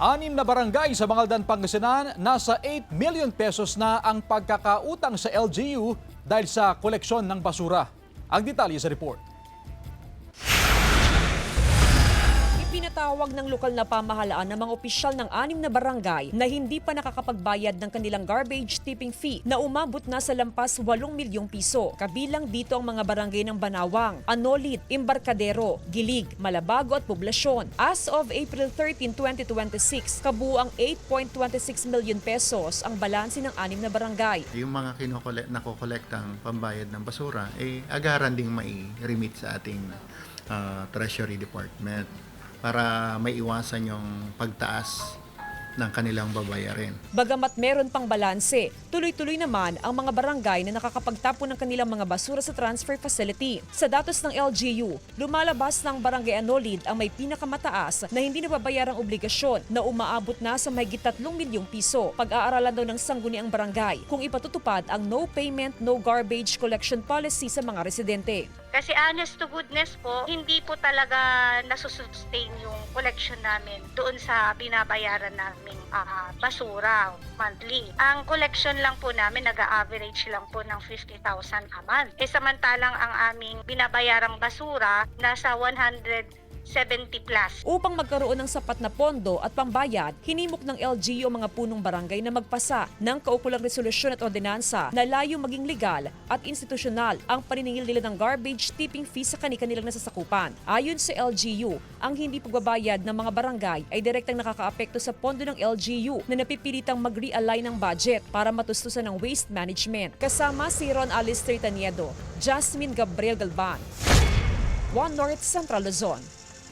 Anim na barangay sa Bangaldan, Pangasinan, nasa 8 million pesos na ang pagkakautang sa LGU dahil sa koleksyon ng basura. Ang detalye sa report. Ipinatawag ng lokal na pamahalaan ng mga opisyal ng 6 na barangay na hindi pa nakakapagbayad ng kanilang garbage tipping fee na umabot na sa lampas 8 milyong piso. Kabilang dito ang mga barangay ng Banawang, Anolit, Embarcadero, Gilig, Malabago at Poblasyon. As of April 13, 2026, kabuang 8.26 million pesos ang balanse ng 6 na barangay. Yung mga nakokolektang pambayad ng basura, agaran ding mai-remit sa ating Treasury Department para maiwasan yung pagtaas ng kanilang babayarin. Bagamat meron pang balanse, tuloy-tuloy naman ang mga barangay na nakakapagtapon ng kanilang mga basura sa transfer facility. Sa datos ng LGU, lumalabas ng Barangay Anolid ang may pinakamataas na hindi nababayarang obligasyon na umaabot na sa mahigit 3 milyong piso. Pag-aaralan daw ng sangguniang barangay kung ipatutupad ang no payment, no garbage collection policy sa mga residente. Kasi honest to goodness po, hindi po talaga nasusustain yung collection namin doon sa binabayaran naming basura monthly. Ang collection lang po namin, nag-average lang po ng 50,000 a month. Samantalang ang aming binabayarang basura, nasa 170 plus. Upang magkaroon ng sapat na pondo at pambayad, hinimok ng LGU ang mga punong barangay na magpasa ng kaukulang resolusyon at ordinansa na layo maging legal at institusyonal ang paniningil nila ng garbage tipping fee sa kanilang nasasakupan. Ayon sa LGU, ang hindi pagbabayad ng mga barangay ay direktang nakakaapekto sa pondo ng LGU na napipilitang mag-realign ng budget para matustusan ng waste management. Kasama si Ron Alistair Taniedo, Jasmine Gabriel Galvan, One North Central Luzon.